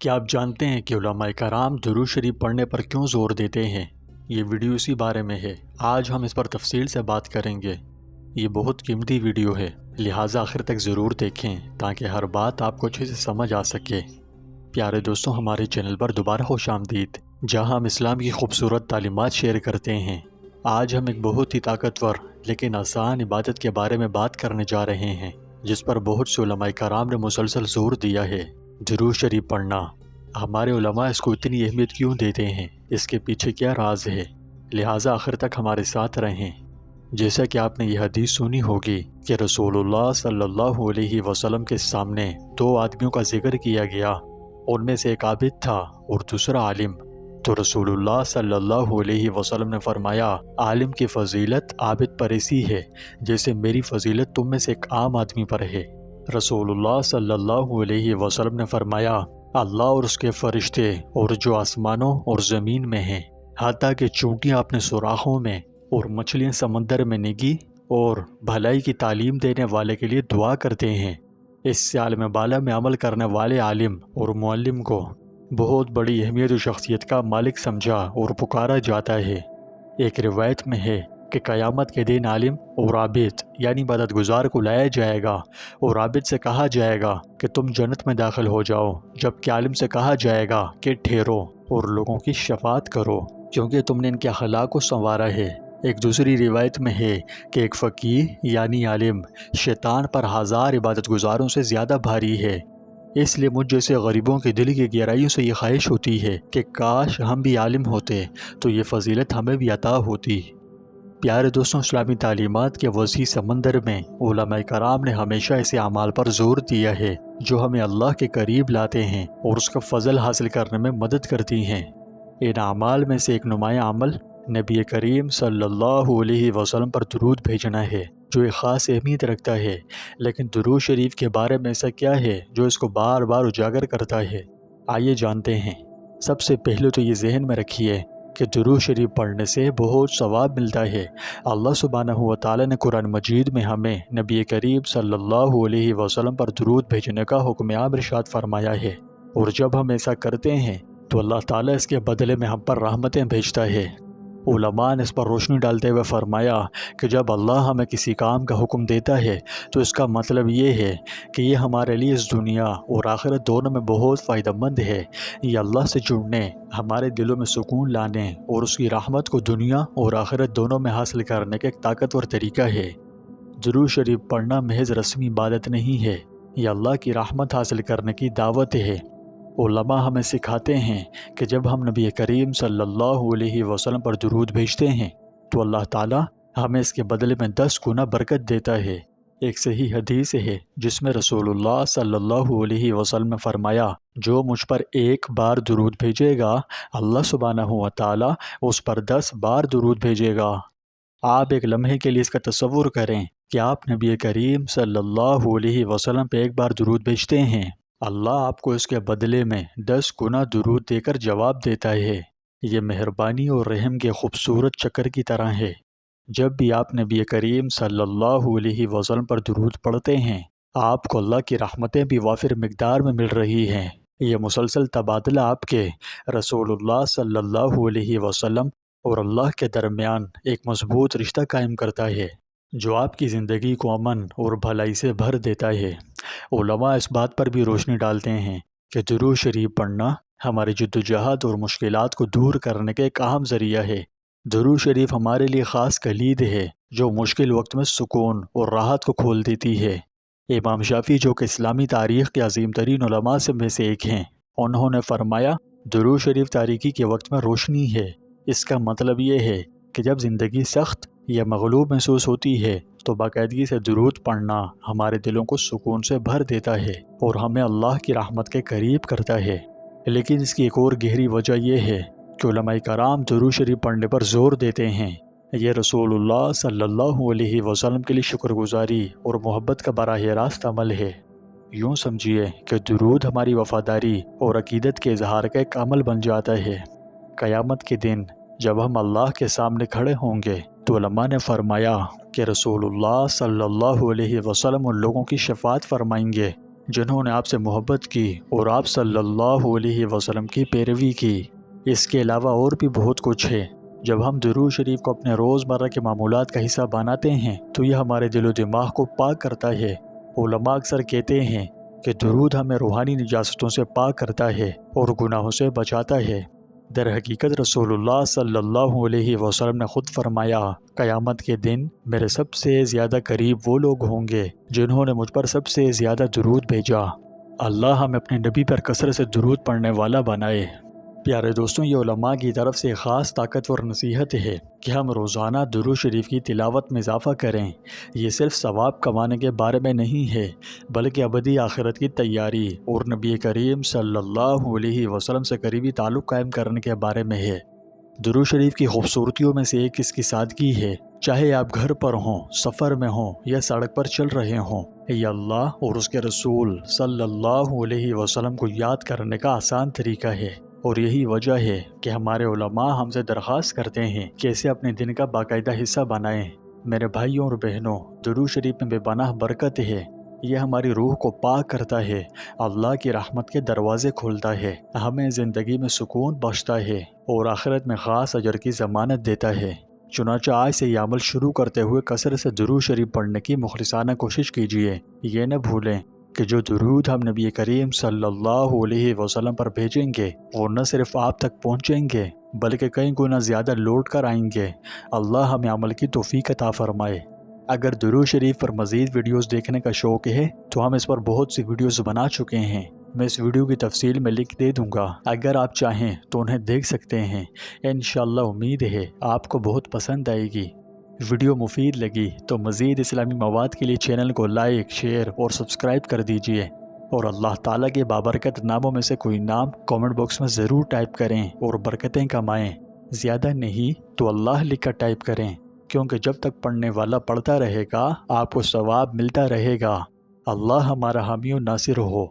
کیا آپ جانتے ہیں کہ علماء کرام درود شریف پڑھنے پر کیوں زور دیتے ہیں؟ یہ ویڈیو اسی بارے میں ہے۔ آج ہم اس پر تفصیل سے بات کریں گے۔ یہ بہت قیمتی ویڈیو ہے، لہٰذا آخر تک ضرور دیکھیں تاکہ ہر بات آپ کو اچھے سے سمجھ آ سکے۔ پیارے دوستوں، ہمارے چینل پر دوبارہ خوش آمدید، جہاں ہم اسلام کی خوبصورت تعلیمات شیئر کرتے ہیں۔ آج ہم ایک بہت ہی طاقتور لیکن آسان عبادت کے بارے میں بات کرنے جا رہے ہیں، جس پر بہت سے علماء کرام نے مسلسل زور دیا ہے۔ درود شریف پڑھنا۔ ہمارے علماء اس کو اتنی اہمیت کیوں دیتے ہیں؟ اس کے پیچھے کیا راز ہے؟ لہٰذا آخر تک ہمارے ساتھ رہیں۔ جیسا کہ آپ نے یہ حدیث سنی ہوگی کہ رسول اللہ صلی اللہ علیہ وسلم کے سامنے دو آدمیوں کا ذکر کیا گیا، ان میں سے ایک عابد تھا اور دوسرا عالم۔ تو رسول اللہ صلی اللہ علیہ وسلم نے فرمایا، عالم کی فضیلت عابد پر ایسی ہے جیسے میری فضیلت تم میں سے ایک عام آدمی پر ہے۔ رسول اللہ صلی اللہ علیہ وسلم نے فرمایا، اللہ اور اس کے فرشتے اور جو آسمانوں اور زمین میں ہیں، حتیٰ کہ چونٹیاں اپنے سوراخوں میں اور مچھلیاں سمندر میں نگی اور بھلائی کی تعلیم دینے والے کے لیے دعا کرتے ہیں۔ اس سے عالم بالا میں عمل کرنے والے عالم اور معلم کو بہت بڑی اہمیت و شخصیت کا مالک سمجھا اور پکارا جاتا ہے۔ ایک روایت میں ہے کہ قیامت کے دن عالم اور عابد یعنی مدد گزار کو لایا جائے گا اور عابد سے کہا جائے گا کہ تم جنت میں داخل ہو جاؤ، جبکہ عالم سے کہا جائے گا کہ ٹھہرو اور لوگوں کی شفاعت کرو، کیونکہ تم نے ان کے اخلاق کو سنوارا ہے۔ ایک دوسری روایت میں ہے کہ ایک فقیہ یعنی عالم شیطان پر ہزار عبادت گزاروں سے زیادہ بھاری ہے۔ اس لیے مجھ جیسے غریبوں کے دل کی گہرائیوں سے یہ خواہش ہوتی ہے کہ کاش ہم بھی عالم ہوتے تو یہ فضیلت ہمیں بھی عطا ہوتی۔ پیارے دوستوں، اسلامی تعلیمات کے وسیع سمندر میں علماء کرام نے ہمیشہ ایسے اعمال پر زور دیا ہے جو ہمیں اللہ کے قریب لاتے ہیں اور اس کا فضل حاصل کرنے میں مدد کرتی ہیں۔ ان اعمال میں سے ایک نمایاں عمل نبی کریم صلی اللہ علیہ وسلم پر درود بھیجنا ہے، جو ایک خاص اہمیت رکھتا ہے۔ لیکن درود شریف کے بارے میں ایسا کیا ہے جو اس کو بار بار اجاگر کرتا ہے؟ آئیے جانتے ہیں۔ سب سے پہلے تو یہ ذہن میں رکھیے کہ درود شریف پڑھنے سے بہت ثواب ملتا ہے۔ اللہ سبحانہ و تعالیٰ نے قرآن مجید میں ہمیں نبی کریم صلی اللہ علیہ وسلم پر درود بھیجنے کا حکم عام ارشاد فرمایا ہے، اور جب ہم ایسا کرتے ہیں تو اللہ تعالیٰ اس کے بدلے میں ہم پر رحمتیں بھیجتا ہے۔ علماء نے اس پر روشنی ڈالتے ہوئے فرمایا کہ جب اللہ ہمیں کسی کام کا حکم دیتا ہے تو اس کا مطلب یہ ہے کہ یہ ہمارے لیے اس دنیا اور آخرت دونوں میں بہت فائدہ مند ہے۔ یہ اللہ سے جڑنے، ہمارے دلوں میں سکون لانے اور اس کی رحمت کو دنیا اور آخرت دونوں میں حاصل کرنے کا ایک طاقتور طریقہ ہے۔ درود شریف پڑھنا محض رسمی عبادت نہیں ہے، یہ اللہ کی رحمت حاصل کرنے کی دعوت ہے۔ علماء ہمیں سکھاتے ہیں کہ جب ہم نبی کریم صلی اللہ علیہ وسلم پر درود بھیجتے ہیں تو اللہ تعالیٰ ہمیں اس کے بدلے میں 10 گنا برکت دیتا ہے۔ ایک صحیح حدیث ہے جس میں رسول اللہ صلی اللہ علیہ وسلم نے فرمایا، جو مجھ پر ایک بار درود بھیجے گا، اللہ سبحانہ و تعالیٰ اس پر 10 بار درود بھیجے گا۔ آپ ایک لمحے کے لیے اس کا تصور کریں کہ آپ نبی کریم صلی اللہ علیہ وسلم پہ ایک بار درود بھیجتے ہیں، اللہ آپ کو اس کے بدلے میں 10 گنا درود دے کر جواب دیتا ہے۔ یہ مہربانی اور رحم کے خوبصورت چکر کی طرح ہے۔ جب بھی آپ نبی کریم صلی اللہ علیہ وسلم پر درود پڑھتے ہیں، آپ کو اللہ کی رحمتیں بھی وافر مقدار میں مل رہی ہیں۔ یہ مسلسل تبادلہ آپ کے رسول اللہ صلی اللہ علیہ وسلم اور اللہ کے درمیان ایک مضبوط رشتہ قائم کرتا ہے، جو آپ کی زندگی کو امن اور بھلائی سے بھر دیتا ہے۔ علماء اس بات پر بھی روشنی ڈالتے ہیں کہ درود شریف پڑھنا ہماری جدوجہد اور مشکلات کو دور کرنے کا ایک اہم ذریعہ ہے۔ درود شریف ہمارے لیے خاص کلید ہے جو مشکل وقت میں سکون اور راحت کو کھول دیتی ہے۔ امام شافعی، جو کہ اسلامی تاریخ کے عظیم ترین علماء میں سے ایک ہیں، انہوں نے فرمایا، درود شریف تاریکی کے وقت میں روشنی ہے۔ اس کا مطلب یہ ہے کہ جب زندگی سخت یا مغلوب محسوس ہوتی ہے تو باقاعدگی سے درود پڑھنا ہمارے دلوں کو سکون سے بھر دیتا ہے اور ہمیں اللہ کی رحمت کے قریب کرتا ہے۔ لیکن اس کی ایک اور گہری وجہ یہ ہے کہ علماء کرام درود شریف پڑھنے پر زور دیتے ہیں۔ یہ رسول اللہ صلی اللہ علیہ وسلم کے لیے شکر گزاری اور محبت کا براہ راست عمل ہے۔ یوں سمجھیے کہ درود ہماری وفاداری اور عقیدت کے اظہار کا ایک عمل بن جاتا ہے۔ قیامت کے دن جب ہم اللہ کے سامنے کھڑے ہوں گے تو علماء نے فرمایا کہ رسول اللہ صلی اللہ علیہ وسلم ان لوگوں کی شفاعت فرمائیں گے جنہوں نے آپ سے محبت کی اور آپ صلی اللہ علیہ وسلم کی پیروی کی۔ اس کے علاوہ اور بھی بہت کچھ ہے۔ جب ہم درود شریف کو اپنے روزمرہ کے معمولات کا حصہ بناتے ہیں تو یہ ہمارے دل و دماغ کو پاک کرتا ہے۔ علماء اکثر کہتے ہیں کہ درود ہمیں روحانی نجاستوں سے پاک کرتا ہے اور گناہوں سے بچاتا ہے۔ در حقیقت رسول اللہ صلی اللہ علیہ وسلم نے خود فرمایا، قیامت کے دن میرے سب سے زیادہ قریب وہ لوگ ہوں گے جنہوں نے مجھ پر سب سے زیادہ درود بھیجا۔ اللہ ہمیں اپنے نبی پر کثرت سے درود پڑھنے والا بنائے۔ پیارے دوستوں، یہ علماء کی طرف سے خاص طاقتور نصیحت ہے کہ ہم روزانہ درود شریف کی تلاوت میں اضافہ کریں۔ یہ صرف ثواب کمانے کے بارے میں نہیں ہے بلکہ ابدی آخرت کی تیاری اور نبی کریم صلی اللہ علیہ وسلم سے قریبی تعلق قائم کرنے کے بارے میں ہے۔ درود شریف کی خوبصورتیوں میں سے ایک اس کی سادگی ہے۔ چاہے آپ گھر پر ہوں، سفر میں ہوں یا سڑک پر چل رہے ہوں، یہ اللہ اور اس کے رسول صلی اللہ علیہ وسلم کو یاد کرنے کا آسان طریقہ ہے، اور یہی وجہ ہے کہ ہمارے علماء ہم سے درخواست کرتے ہیں کہ اسے اپنے دن کا باقاعدہ حصہ بنائیں۔ میرے بھائیوں اور بہنوں، درود شریف میں بے پناہ برکت ہے۔ یہ ہماری روح کو پاک کرتا ہے، اللہ کی رحمت کے دروازے کھولتا ہے، ہمیں زندگی میں سکون بخشتا ہے اور آخرت میں خاص اجر کی ضمانت دیتا ہے۔ چنانچہ آج سے یہ عمل شروع کرتے ہوئے کثرت سے درود شریف پڑھنے کی مخلصانہ کوشش کیجیے۔ یہ نہ بھولیں کہ جو درود ہم نبی کریم صلی اللہ علیہ وسلم پر بھیجیں گے وہ نہ صرف آپ تک پہنچیں گے بلکہ کئی گنا زیادہ لوٹ کر آئیں گے۔ اللہ ہمیں عمل کی توفیق عطا فرمائے۔ اگر درود شریف پر مزید ویڈیوز دیکھنے کا شوق ہے تو ہم اس پر بہت سی ویڈیوز بنا چکے ہیں۔ میں اس ویڈیو کی تفصیل میں لنک دے دوں گا، اگر آپ چاہیں تو انہیں دیکھ سکتے ہیں۔ انشاءاللہ امید ہے آپ کو بہت پسند آئے گی۔ ویڈیو مفید لگی تو مزید اسلامی مواد کے لیے چینل کو لائک، شیئر اور سبسکرائب کر دیجیے، اور اللہ تعالیٰ کے بابرکت ناموں میں سے کوئی نام کامنٹ باکس میں ضرور ٹائپ کریں اور برکتیں کمائیں۔ زیادہ نہیں تو اللہ لکھ کر ٹائپ کریں، کیونکہ جب تک پڑھنے والا پڑھتا رہے گا آپ کو ثواب ملتا رہے گا۔ اللہ ہمارا حامی و ناصر ہو۔